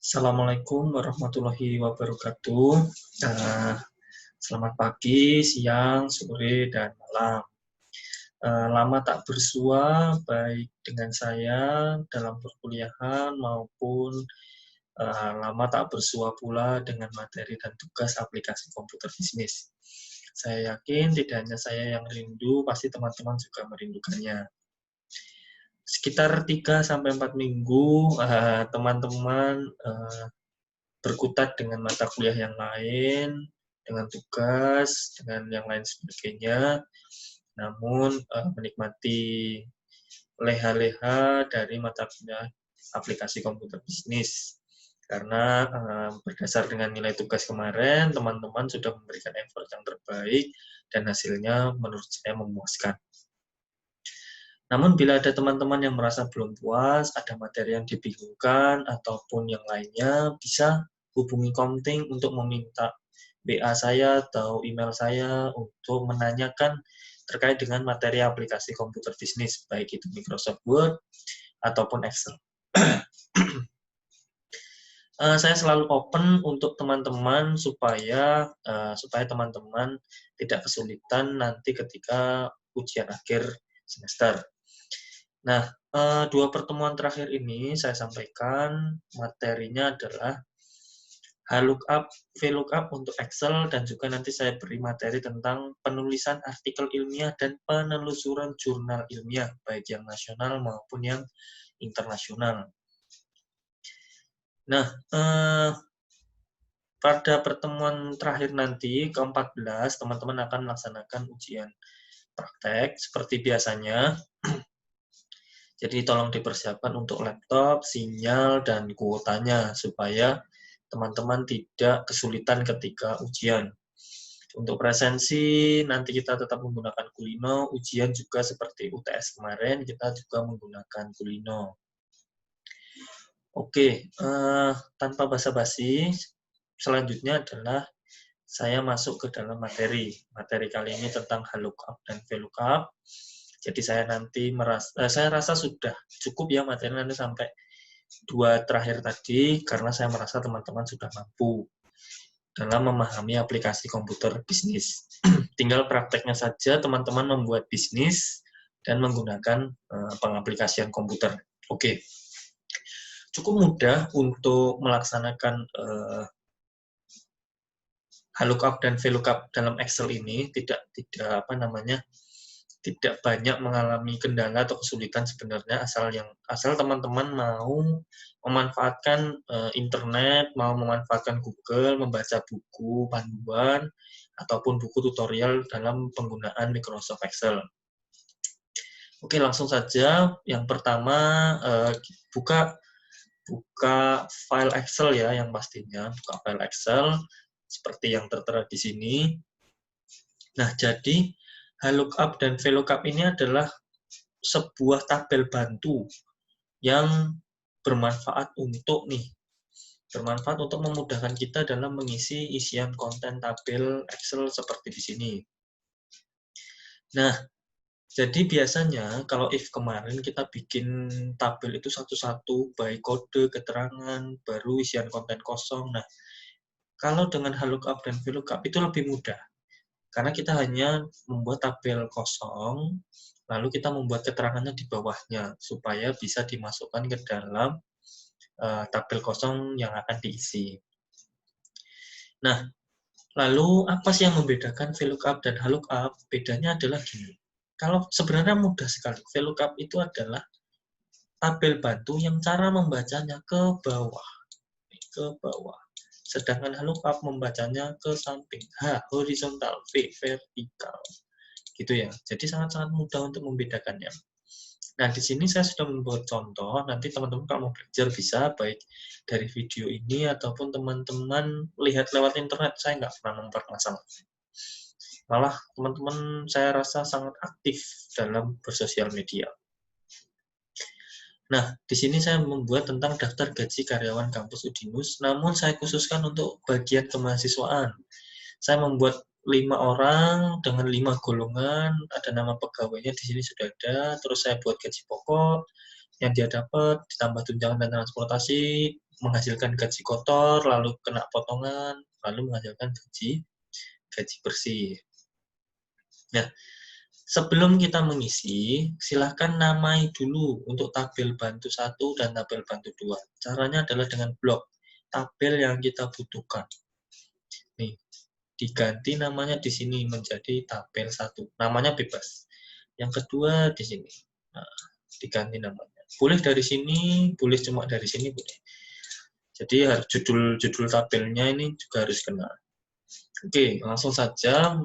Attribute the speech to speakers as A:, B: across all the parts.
A: Assalamualaikum warahmatullahi wabarakatuh. Eh, Selamat pagi, siang, sore, dan malam. Lama tak bersua, baik dengan saya dalam perkuliahan maupun lama tak bersua pula dengan materi dan tugas aplikasi komputer bisnis. Saya yakin tidak hanya saya yang rindu, pasti teman-teman juga merindukannya. Sekitar 3-4 minggu, teman-teman berkutat dengan mata kuliah yang lain, dengan tugas, dengan yang lain sebagainya, namun menikmati leha-leha dari mata kuliah aplikasi komputer bisnis. Karena berdasar dengan nilai tugas kemarin, teman-teman sudah memberikan effort yang terbaik dan hasilnya menurut saya memuaskan. Namun bila ada teman-teman yang merasa belum puas, ada materi yang dibingungkan, ataupun yang lainnya, bisa hubungi Komting untuk meminta BA saya atau email saya untuk menanyakan terkait dengan materi aplikasi komputer bisnis, baik itu Microsoft Word ataupun Excel. Saya selalu open untuk teman-teman supaya teman-teman tidak kesulitan nanti ketika ujian akhir semester. Nah, 2 pertemuan terakhir ini saya sampaikan materinya adalah HLOOKUP, VLOOKUP untuk Excel, dan juga nanti saya beri materi tentang penulisan artikel ilmiah dan penelusuran jurnal ilmiah, baik yang nasional maupun yang internasional. Nah, pada pertemuan terakhir nanti, ke-14, teman-teman akan melaksanakan ujian praktek seperti biasanya. Jadi tolong dipersiapkan untuk laptop, sinyal, dan kuotanya supaya teman-teman tidak kesulitan ketika ujian. Untuk presensi, nanti kita tetap menggunakan Kulino. Ujian juga seperti UTS kemarin, kita juga menggunakan Kulino. Oke, tanpa basa-basi, selanjutnya adalah saya masuk ke dalam materi. Materi kali ini tentang HLOOKUP dan VLOOKUP. Jadi saya rasa sudah cukup ya materi nanti sampai 2 terakhir tadi, karena saya merasa teman-teman sudah mampu dalam memahami aplikasi komputer bisnis. Tinggal prakteknya saja teman-teman membuat bisnis dan menggunakan pengaplikasian komputer. Oke. Cukup mudah untuk melaksanakan HLOOKUP dan VLOOKUP dalam Excel ini, tidak banyak mengalami kendala atau kesulitan sebenarnya, asal teman-teman mau memanfaatkan internet, mau memanfaatkan Google, membaca buku panduan ataupun buku tutorial dalam penggunaan Microsoft Excel. Oke, langsung saja. Yang pertama, buka file Excel ya, yang pastinya buka file Excel seperti yang tertera di sini. Nah, jadi HLOOKUP dan VLOOKUP ini adalah sebuah tabel bantu yang bermanfaat untuk memudahkan kita dalam mengisi isian konten tabel Excel seperti di sini. Nah, jadi biasanya kalau if kemarin kita bikin tabel itu satu-satu, baik kode, keterangan, baru isian konten kosong. Nah, kalau dengan HLOOKUP dan VLOOKUP itu lebih mudah. Karena kita hanya membuat tabel kosong, lalu kita membuat keterangannya di bawahnya, supaya bisa dimasukkan ke dalam tabel kosong yang akan diisi. Nah, lalu apa sih yang membedakan VLOOKUP dan HLOOKUP? Bedanya adalah gini. Kalau sebenarnya mudah sekali, VLOOKUP itu adalah tabel bantu yang cara membacanya ke bawah. Sedangkan HLOOKUP membacanya ke samping, H horizontal, V vertikal, gitu ya. Jadi sangat-sangat mudah untuk membedakannya. Nah, di sini saya sudah membuat contoh. Nanti teman-teman kalau mau belajar bisa baik dari video ini ataupun teman-teman lihat lewat internet. Saya nggak pernah mempermasalahkan. Malah teman-teman saya rasa sangat aktif dalam bersosial media. Nah, di sini saya membuat tentang daftar gaji karyawan kampus Udinus, namun saya khususkan untuk bagian kemahasiswaan. Saya membuat 5 orang dengan 5 golongan, ada nama pegawainya di sini sudah ada, terus saya buat gaji pokok, yang dia dapat ditambah tunjangan dan transportasi menghasilkan gaji kotor, lalu kena potongan, lalu menghasilkan gaji bersih. Nah, sebelum kita mengisi, silahkan namai dulu untuk tabel bantu 1 dan tabel bantu 2. Caranya adalah dengan blok tabel yang kita butuhkan. Nih, diganti namanya di sini menjadi tabel 1. Namanya bebas. Yang kedua di sini. Nah, diganti namanya. Boleh dari sini, boleh cuma dari sini, boleh. Jadi judul tabelnya ini juga harus kena. Oke, langsung saja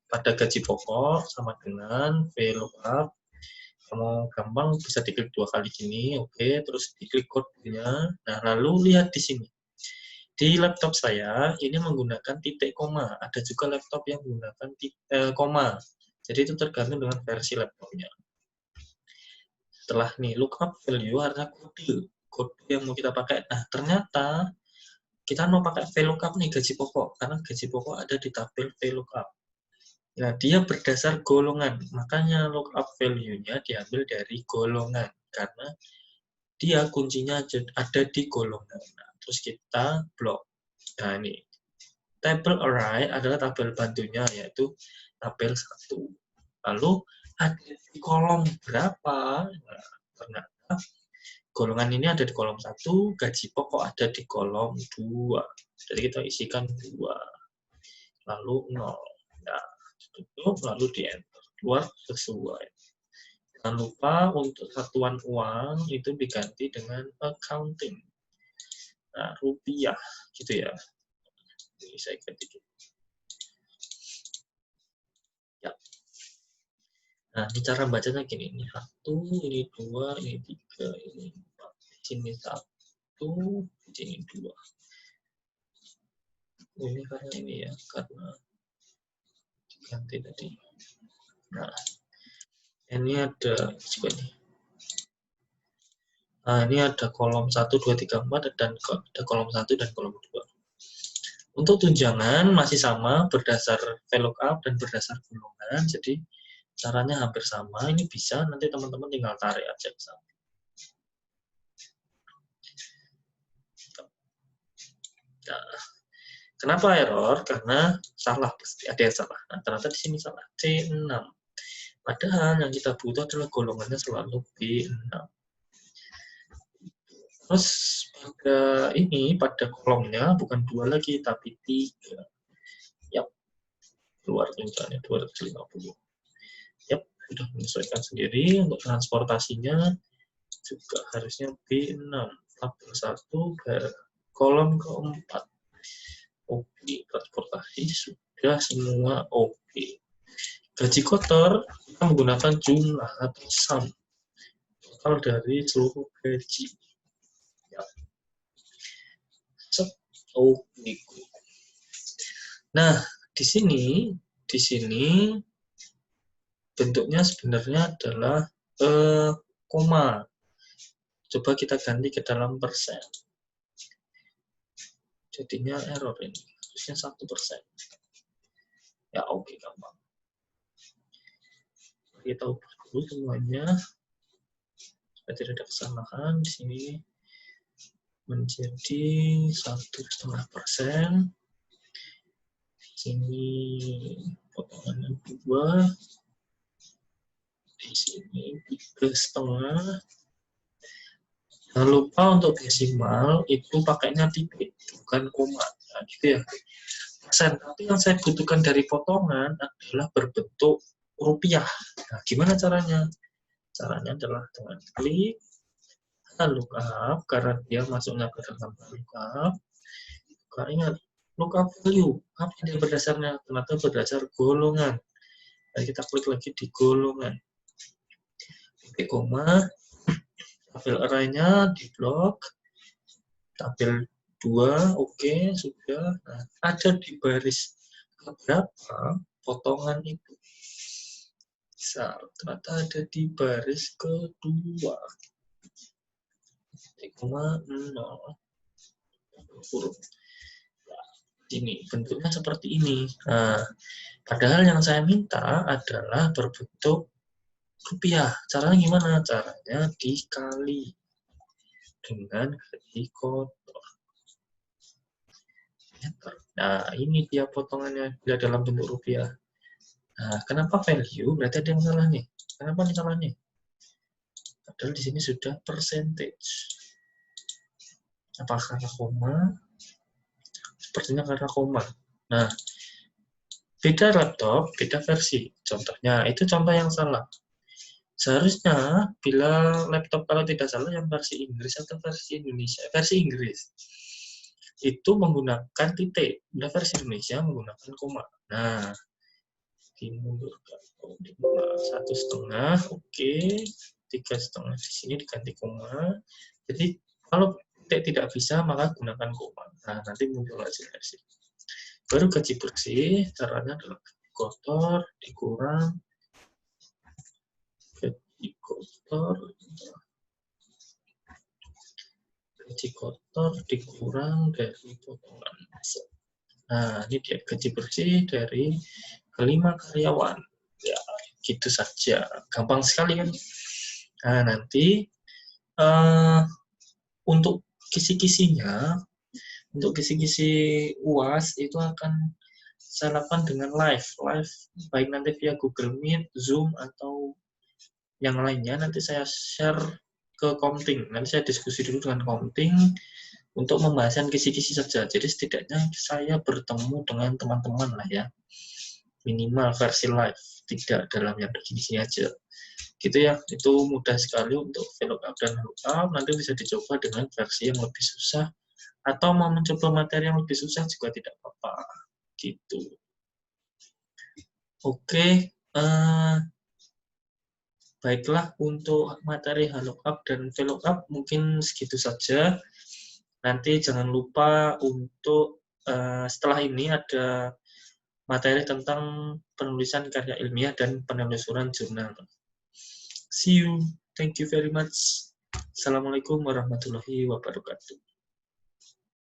A: pada gaji pokok sama dengan VLOOKUP. Kalau gampang bisa diklik 2 kali gini, oke, terus diklik kodenya. Nah, lalu lihat di sini. Di laptop saya ini menggunakan titik koma. Ada juga laptop yang menggunakan koma. Jadi itu tergantung dengan versi laptopnya. Setelah nih lookup value artinya kode yang mau kita pakai. Nah, ternyata kita mau pakai VLOOKUP nih gaji pokok, karena gaji pokok ada di tabel VLOOKUP. Nah, dia berdasar golongan, makanya lookup value-nya diambil dari golongan, karena dia kuncinya ada di golongan. Nah, terus kita blok. Nah, ini table array adalah tabel bantunya, yaitu tabel 1. Lalu ada di kolom berapa? Nah, ternyata golongan ini ada di kolom 1, gaji pokok ada di kolom 2. Jadi kita isikan 2. Lalu 0. Nah, tutup, lalu di enter. Keluar sesuai. Jangan lupa untuk satuan uang itu diganti dengan accounting. Nah, rupiah, gitu ya. Ini saya ganti dulu. Ya. Nah, ini cara bacanya gini. Ini 1, ini 2, ini 3, ini 4. Sini 1, sini 2. Ini karena ini ya, karena diganti tadi. Nah, ini ada juga nih. Nah, ini ada kolom 1, 2, 3, 4, dan ada kolom 1 dan kolom 2. Untuk tunjangan masih sama, berdasar VLOOKUP dan berdasar golongan, jadi caranya hampir sama. Ini bisa, nanti teman-teman tinggal tarik aja ke sana. Nah, kenapa error? Karena salah, pasti ada yang salah. Nah, ternyata di sini salah, C6. Padahal yang kita butuh adalah golongannya selalu B6. Terus pada kolomnya bukan 2 lagi, tapi 3. Yap, keluar tunjangannya 250. Yap, sudah menyesuaikan sendiri. Untuk transportasinya juga harusnya B6. Tabel 1 ke kolom keempat. Oke, transportasi sudah semua oke. Gaji kotor kita menggunakan jumlah atau sum total dari seluruh gaji. Ya. Oke. Nah, di sini bentuknya sebenarnya adalah koma. Coba kita ganti ke dalam persen. Jadinya error ini. Harusnya 1%. Ya, oke, gampang. Kita ubah dulu semuanya. Supaya tidak ada kesalahan. Di sini menjadi 1,5%. Sini potongannya 2. Di sini 3,5. Jangan lupa untuk desimal itu pakainya titik, bukan koma. Nah, gitu ya. Persen. Tapi yang saya butuhkan dari potongan adalah berbentuk rupiah. Nah, gimana caranya? Caranya adalah dengan klik lookup, karena dia masuknya ke dalam lookup. Ingat, lookup value, apa yang berdasarnya? Ternyata berdasar golongan. Nah, kita klik lagi di golongan. Oke, koma. Tabel array-nya di blok. Tabel 2, oke, sudah. Nah, ada di baris keberapa potongan itu? Bisa, ternyata ada di baris kedua. 0,0. Huruf. Ini bentuknya seperti ini. Nah, padahal yang saya minta adalah berbentuk rupiah. Caranya gimana? Caranya dikali dengan gaji kotor. Nah, ini dia potongannya bila dalam bentuk rupiah. Nah, kenapa value? Berarti ada yang salah nih. Kenapa nih salahnya? Padahal di sini sudah percentage. Apa karena koma? Sepertinya karena koma. Nah, beda laptop, beda versi. Contohnya, itu contoh yang salah. Seharusnya bila laptop kalau tidak salah yang versi Inggris atau versi Indonesia, versi Inggris itu menggunakan titik, bila versi Indonesia menggunakan koma. Nah, dimundurkan, satu setengah, oke, 3,5 di sini diganti koma. Jadi kalau tidak bisa maka gunakan koma. Nah, nanti muncul hasil versi. Baru gaji bersih, caranya adalah kotor dikurang gaji kotor dikurang dari potongan masuk. Nah, ini dia gaji bersih dari kelima karyawan. Ya, gitu saja. Gampang sekali kan? Nah, nanti untuk kisi-kisinya, untuk kisi-kisi UAS itu akan saya lakukan dengan live, baik nanti via Google Meet, Zoom, atau yang lainnya. Nanti saya share ke Komting. Nanti saya diskusi dulu dengan Komting untuk pembahasan kisi-kisi saja. Jadi setidaknya saya bertemu dengan teman-teman lah ya. Minimal versi live, tidak dalam yang begini-sini aja. Gitu ya, itu mudah sekali untuk VLOOKUP dan lookup. Nanti bisa dicoba dengan versi yang lebih susah, atau mau mencoba materi yang lebih susah juga tidak apa-apa. Gitu. Oke, baiklah untuk materi lookup dan VLOOKUP mungkin segitu saja. Nanti jangan lupa untuk setelah ini ada materi tentang penulisan karya ilmiah dan penelusuran jurnal. See you. Thank you very much. Assalamualaikum warahmatullahi wabarakatuh.